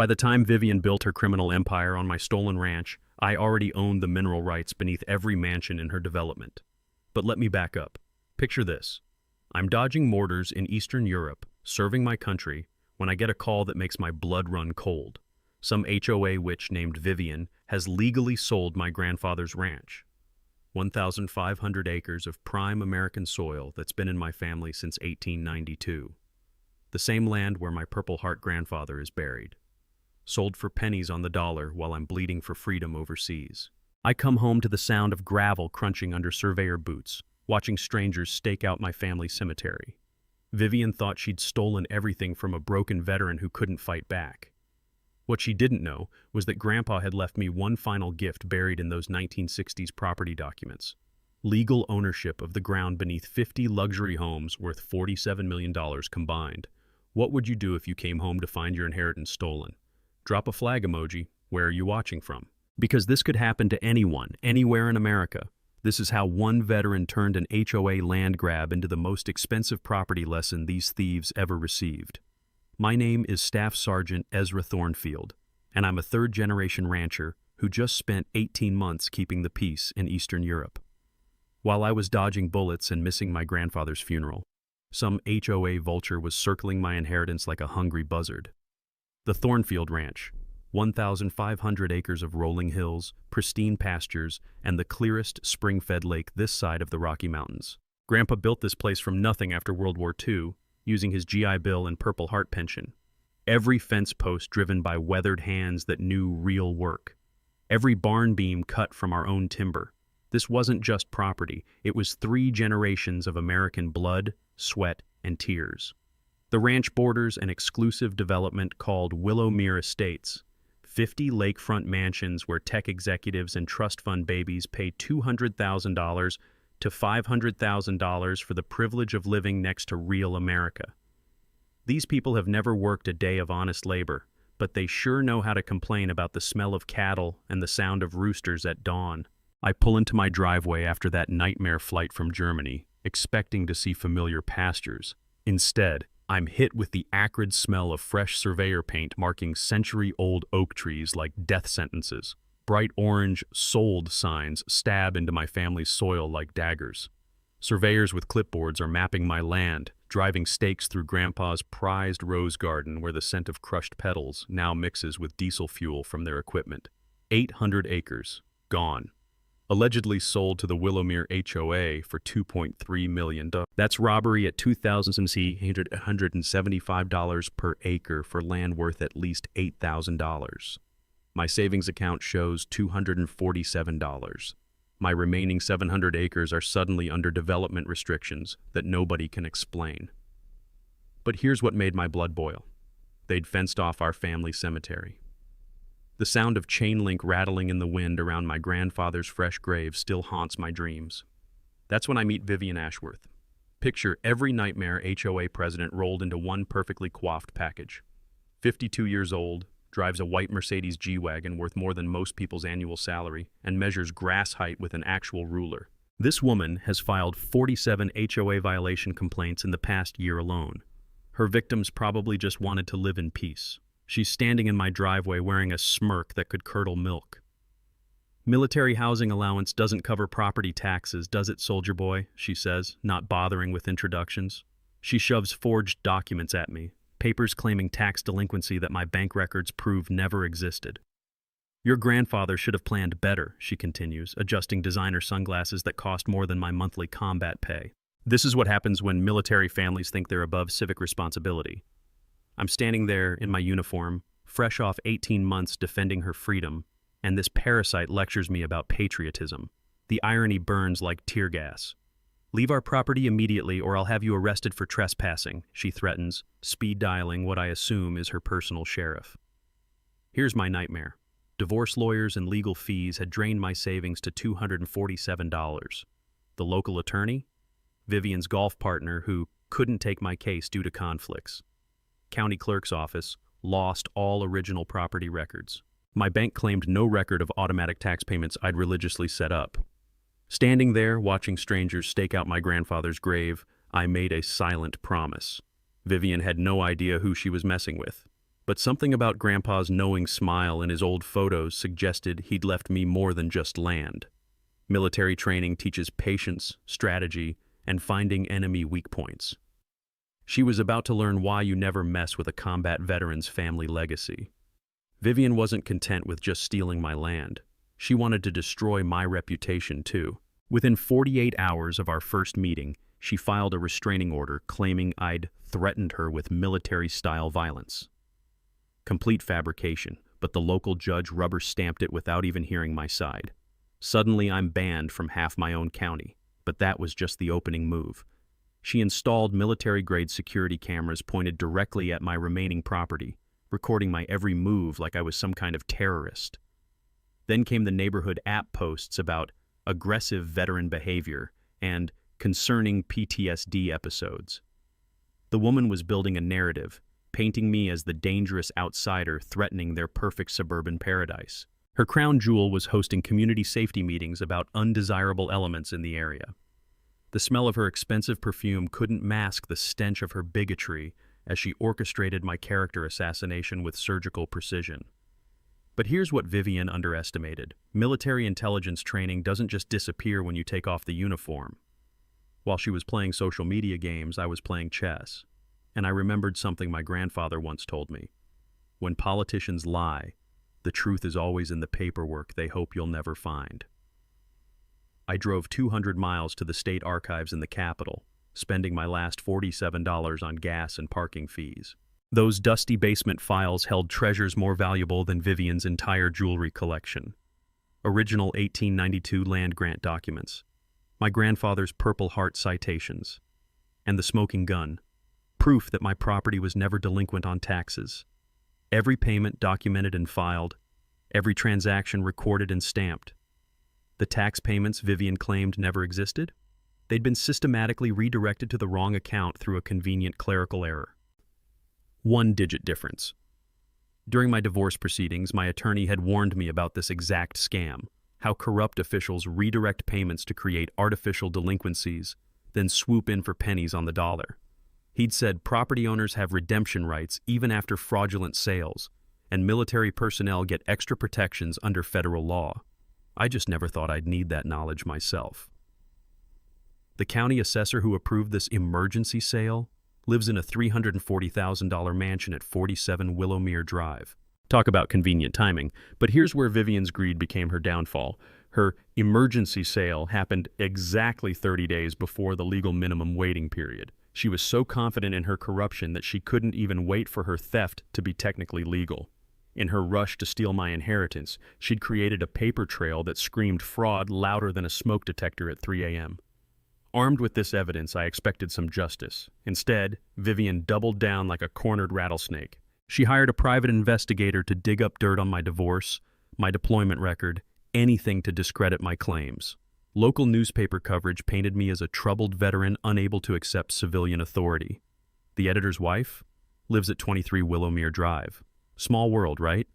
By the time Vivian built her criminal empire on my stolen ranch, I already owned the mineral rights beneath every mansion in her development. But let me back up. Picture this. I'm dodging mortars in Eastern Europe, serving my country, when I get a call that makes my blood run cold. Some HOA witch named Vivian has legally sold my grandfather's ranch. 1,500 acres of prime American soil that's been in my family since 1892. The same land where my Purple Heart grandfather is buried. Sold for pennies on the dollar while I'm bleeding for freedom overseas. I come home to the sound of gravel crunching under surveyor boots, watching strangers stake out my family cemetery. Vivian thought she'd stolen everything from a broken veteran who couldn't fight back. What she didn't know was that Grandpa had left me one final gift buried in those 1960s property documents. Legal ownership of the ground beneath 50 luxury homes worth $47 million combined. What would you do if you came home to find your inheritance stolen? Drop a flag emoji. Where are you watching from? Because this could happen to anyone, anywhere in America. This is how one veteran turned an HOA land grab into the most expensive property lesson these thieves ever received. My name is Staff Sergeant Ezra Thornfield, and I'm a third-generation rancher who just spent 18 months keeping the peace in Eastern Europe. While I was dodging bullets and missing my grandfather's funeral, some HOA vulture was circling my inheritance like a hungry buzzard. The Thornfield Ranch, 1,500 acres of rolling hills, pristine pastures, and the clearest spring-fed lake this side of the Rocky Mountains. Grandpa built this place from nothing after World War II, using his GI Bill and Purple Heart pension. Every fence post driven by weathered hands that knew real work. Every barn beam cut from our own timber. This wasn't just property, it was 3 generations of American blood, sweat, and tears. The ranch borders an exclusive development called Willowmere Estates, 50 lakefront mansions where tech executives and trust fund babies pay $200,000 to $500,000 for the privilege of living next to real America. These people have never worked a day of honest labor, but they sure know how to complain about the smell of cattle and the sound of roosters at dawn. I pull into my driveway after that nightmare flight from Germany, expecting to see familiar pastures. Instead, I'm hit with the acrid smell of fresh surveyor paint marking century-old oak trees like death sentences. Bright orange "sold" signs stab into my family's soil like daggers. Surveyors with clipboards are mapping my land, driving stakes through Grandpa's prized rose garden where the scent of crushed petals now mixes with diesel fuel from their equipment. 800 acres, gone. Allegedly sold to the Willowmere HOA for $2.3 million. That's robbery at $2,875 per acre for land worth at least $8,000. My savings account shows $247. My remaining 700 acres are suddenly under development restrictions that nobody can explain. But here's what made my blood boil. They'd fenced off our family cemetery. The sound of chain link rattling in the wind around my grandfather's fresh grave still haunts my dreams. That's when I meet Vivian Ashworth. Picture every nightmare HOA president rolled into one perfectly coiffed package. 52 years old, drives a white Mercedes G-Wagon worth more than most people's annual salary, and measures grass height with an actual ruler. This woman has filed 47 HOA violation complaints in the past year alone. Her victims probably just wanted to live in peace. She's standing in my driveway wearing a smirk that could curdle milk. Military housing allowance doesn't cover property taxes, does it, soldier boy? She says, not bothering with introductions. She shoves forged documents at me, papers claiming tax delinquency that my bank records prove never existed. Your grandfather should have planned better, she continues, adjusting designer sunglasses that cost more than my monthly combat pay. This is what happens when military families think they're above civic responsibility. I'm standing there in my uniform, fresh off 18 months defending her freedom, and this parasite lectures me about patriotism. The irony burns like tear gas. Leave our property immediately or I'll have you arrested for trespassing, she threatens, speed dialing what I assume is her personal sheriff. Here's my nightmare. Divorce lawyers and legal fees had drained my savings to $247. The local attorney? Vivian's golf partner who couldn't take my case due to conflicts. County clerk's office lost all original property records. My bank claimed no record of automatic tax payments I'd religiously set up. Standing there, watching strangers stake out my grandfather's grave, I made a silent promise. Vivian had no idea who she was messing with. But something about Grandpa's knowing smile in his old photos suggested he'd left me more than just land. Military training teaches patience, strategy, and finding enemy weak points. She was about to learn why you never mess with a combat veteran's family legacy. Vivian wasn't content with just stealing my land. She wanted to destroy my reputation too. Within 48 hours of our first meeting, she filed a restraining order claiming I'd threatened her with military-style violence. Complete fabrication, but the local judge rubber-stamped it without even hearing my side. Suddenly, I'm banned from half my own county, but that was just the opening move. She installed military-grade security cameras pointed directly at my remaining property, recording my every move like I was some kind of terrorist. Then came the neighborhood app posts about aggressive veteran behavior and concerning PTSD episodes. The woman was building a narrative, painting me as the dangerous outsider threatening their perfect suburban paradise. Her crown jewel was hosting community safety meetings about undesirable elements in the area. The smell of her expensive perfume couldn't mask the stench of her bigotry as she orchestrated my character assassination with surgical precision. But here's what Vivian underestimated. Military intelligence training doesn't just disappear when you take off the uniform. While she was playing social media games, I was playing chess. And I remembered something my grandfather once told me. When politicians lie, the truth is always in the paperwork they hope you'll never find. I drove 200 miles to the state archives in the capital, spending my last $47 on gas and parking fees. Those dusty basement files held treasures more valuable than Vivian's entire jewelry collection. Original 1892 land grant documents, my grandfather's Purple Heart citations, and the smoking gun, proof that my property was never delinquent on taxes. Every payment documented and filed, every transaction recorded and stamped. The tax payments Vivian claimed never existed? They'd been systematically redirected to the wrong account through a convenient clerical error. One-digit difference. During my divorce proceedings, my attorney had warned me about this exact scam, how corrupt officials redirect payments to create artificial delinquencies, then swoop in for pennies on the dollar. He'd said property owners have redemption rights even after fraudulent sales, and military personnel get extra protections under federal law. I just never thought I'd need that knowledge myself. The county assessor who approved this emergency sale lives in a $340,000 mansion at 47 Willowmere Drive. Talk about convenient timing, but here's where Vivian's greed became her downfall. Her emergency sale happened exactly 30 days before the legal minimum waiting period. She was so confident in her corruption that she couldn't even wait for her theft to be technically legal. In her rush to steal my inheritance, she'd created a paper trail that screamed fraud louder than a smoke detector at 3 a.m. Armed with this evidence, I expected some justice. Instead, Vivian doubled down like a cornered rattlesnake. She hired a private investigator to dig up dirt on my divorce, my deployment record, anything to discredit my claims. Local newspaper coverage painted me as a troubled veteran unable to accept civilian authority. The editor's wife lives at 23 Willowmere Drive. Small world, right?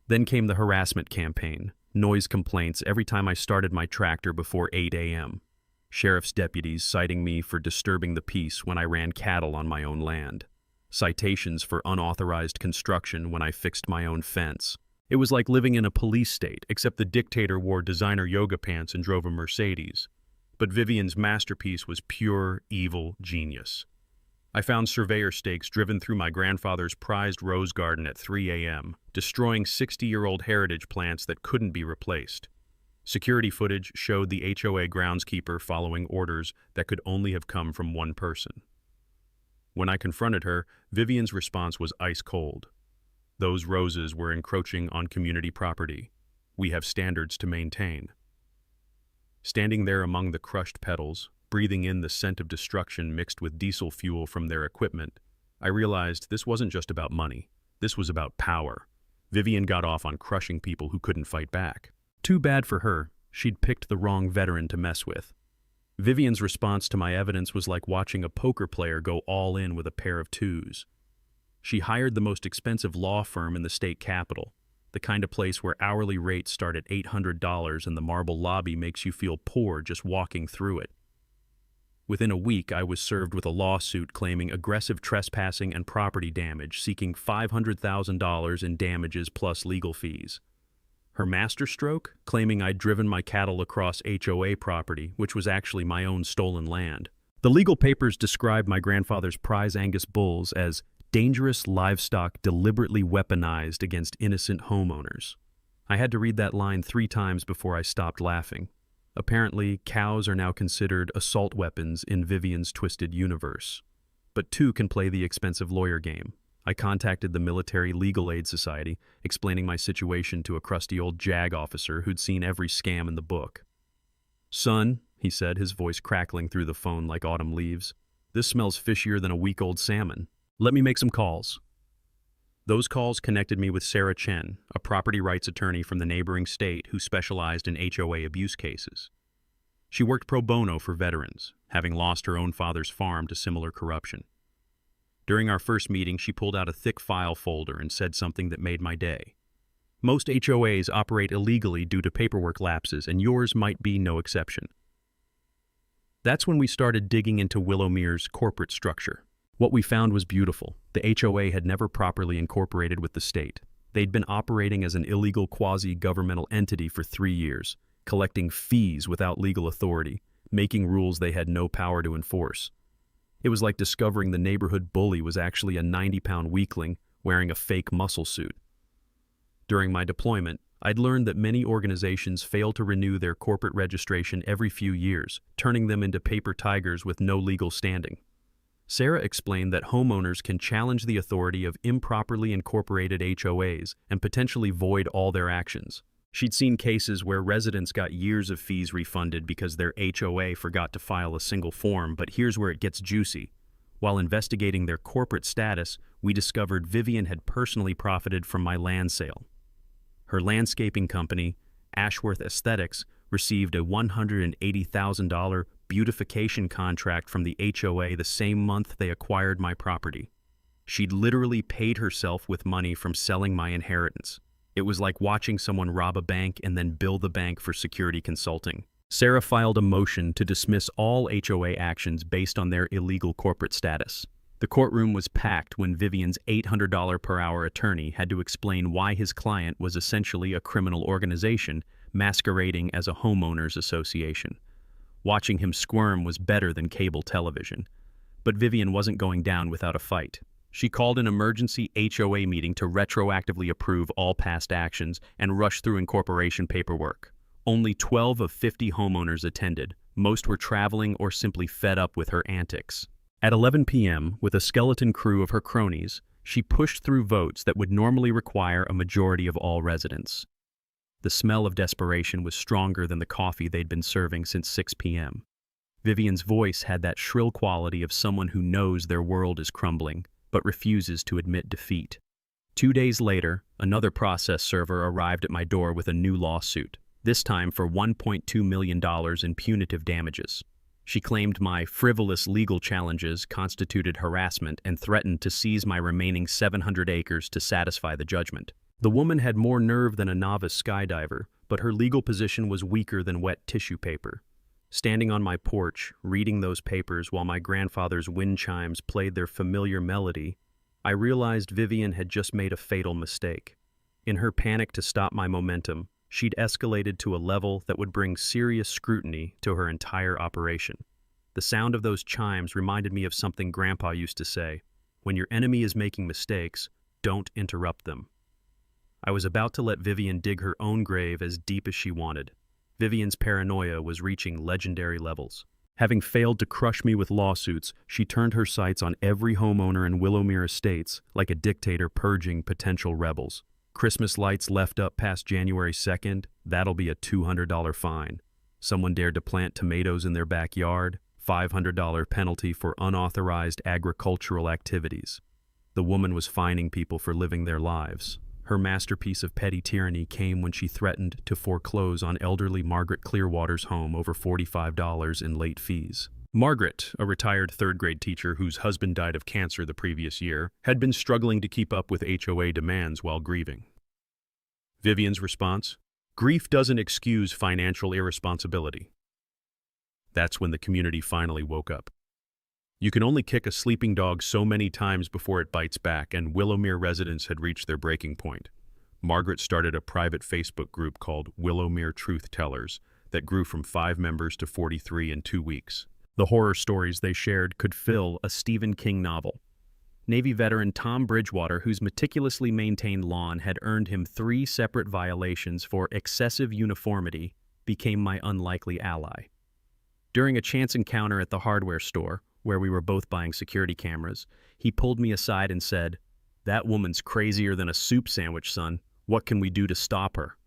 Then came the harassment campaign, noise complaints every time I started my tractor before 8 a.m. Sheriff's deputies citing me for disturbing the peace when I ran cattle on my own land. Citations for unauthorized construction when I fixed my own fence. It was like living in a police state, except the dictator wore designer yoga pants and drove a Mercedes. But Vivian's masterpiece was pure evil genius. I found surveyor stakes driven through my grandfather's prized rose garden at 3 a.m., destroying 60-year-old heritage plants that couldn't be replaced. Security footage showed the HOA groundskeeper following orders that could only have come from one person. When I confronted her, Vivian's response was ice cold. Those roses were encroaching on community property. We have standards to maintain. Standing there among the crushed petals, breathing in the scent of destruction mixed with diesel fuel from their equipment, I realized this wasn't just about money. This was about power. Vivian got off on crushing people who couldn't fight back. Too bad for her, she'd picked the wrong veteran to mess with. Vivian's response to my evidence was like watching a poker player go all in with a pair of twos. She hired the most expensive law firm in the state capital, the kind of place where hourly rates start at $800 and the marble lobby makes you feel poor just walking through it. Within a week, I was served with a lawsuit claiming aggressive trespassing and property damage, seeking $500,000 in damages plus legal fees. Her masterstroke, claiming I'd driven my cattle across HOA property, which was actually my own stolen land. The legal papers described my grandfather's prize Angus bulls as dangerous livestock deliberately weaponized against innocent homeowners. I had to read that line 3 times before I stopped laughing. Apparently, cows are now considered assault weapons in Vivian's twisted universe. But 2 can play the expensive lawyer game. I contacted the Military Legal Aid Society, explaining my situation to a crusty old JAG officer who'd seen every scam in the book. "Son," he said, his voice crackling through the phone like autumn leaves, "this smells fishier than a week-old salmon. Let me make some calls." Those calls connected me with Sarah Chen, a property rights attorney from the neighboring state who specialized in HOA abuse cases. She worked pro bono for veterans, having lost her own father's farm to similar corruption. During our first meeting, she pulled out a thick file folder and said something that made my day. "Most HOAs operate illegally due to paperwork lapses, and yours might be no exception." That's when we started digging into Willowmere's corporate structure. What we found was beautiful. The HOA had never properly incorporated with the state. They'd been operating as an illegal quasi-governmental entity for 3 years, collecting fees without legal authority, making rules they had no power to enforce. It was like discovering the neighborhood bully was actually a 90-pound weakling wearing a fake muscle suit. During my deployment, I'd learned that many organizations fail to renew their corporate registration every few years, turning them into paper tigers with no legal standing. Sarah explained that homeowners can challenge the authority of improperly incorporated HOAs and potentially void all their actions. She'd seen cases where residents got years of fees refunded because their HOA forgot to file a single form, but here's where it gets juicy. While investigating their corporate status, we discovered Vivian had personally profited from my land sale. Her landscaping company, Ashworth Aesthetics, received a $180,000 beautification contract from the HOA the same month they acquired my property. She'd literally paid herself with money from selling my inheritance. It was like watching someone rob a bank and then bill the bank for security consulting. Sarah filed a motion to dismiss all HOA actions based on their illegal corporate status. The courtroom was packed when Vivian's $800 per hour attorney had to explain why his client was essentially a criminal organization masquerading as a homeowners association. Watching him squirm was better than cable television. But Vivian wasn't going down without a fight. She called an emergency HOA meeting to retroactively approve all past actions and rush through incorporation paperwork. Only 12 of 50 homeowners attended. Most were traveling or simply fed up with her antics. At 11 p.m., with a skeleton crew of her cronies, she pushed through votes that would normally require a majority of all residents. The smell of desperation was stronger than the coffee they'd been serving since 6 p.m. Vivian's voice had that shrill quality of someone who knows their world is crumbling, but refuses to admit defeat. 2 days later, another process server arrived at my door with a new lawsuit, this time for $1.2 million in punitive damages. She claimed my frivolous legal challenges constituted harassment and threatened to seize my remaining 700 acres to satisfy the judgment. The woman had more nerve than a novice skydiver, but her legal position was weaker than wet tissue paper. Standing on my porch, reading those papers while my grandfather's wind chimes played their familiar melody, I realized Vivian had just made a fatal mistake. In her panic to stop my momentum, she'd escalated to a level that would bring serious scrutiny to her entire operation. The sound of those chimes reminded me of something Grandpa used to say: "When your enemy is making mistakes, don't interrupt them." I was about to let Vivian dig her own grave as deep as she wanted. Vivian's paranoia was reaching legendary levels. Having failed to crush me with lawsuits, she turned her sights on every homeowner in Willowmere Estates like a dictator purging potential rebels. Christmas lights left up past January 2nd, that'll be a $200 fine. Someone dared to plant tomatoes in their backyard, $500 penalty for unauthorized agricultural activities. The woman was fining people for living their lives. Her masterpiece of petty tyranny came when she threatened to foreclose on elderly Margaret Clearwater's home over $45 in late fees. Margaret, a retired third-grade teacher whose husband died of cancer the previous year, had been struggling to keep up with HOA demands while grieving. Vivian's response: "Grief doesn't excuse financial irresponsibility." That's when the community finally woke up. You can only kick a sleeping dog so many times before it bites back, and Willowmere residents had reached their breaking point. Margaret started a private Facebook group called Willowmere Truth Tellers that grew from 5 members to 43 in 2 weeks. The horror stories they shared could fill a Stephen King novel. Navy veteran Tom Bridgewater, whose meticulously maintained lawn had earned him 3 separate violations for excessive uniformity, became my unlikely ally. During a chance encounter at the hardware store, where we were both buying security cameras, he pulled me aside and said, "That woman's crazier than a soup sandwich, son. What can we do to stop her?"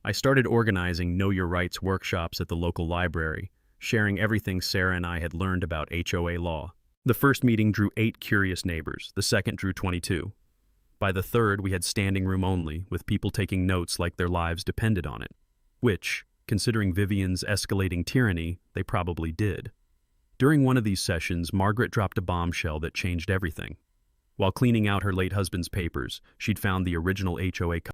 I started organizing Know Your Rights workshops at the local library, sharing everything Sarah and I had learned about HOA law. The first meeting drew 8 curious neighbors, the second drew 22. By the third, we had standing room only, with people taking notes like their lives depended on it, which, considering Vivian's escalating tyranny, they probably did. During one of these sessions, Margaret dropped a bombshell that changed everything. While cleaning out her late husband's papers, she'd found the original HOA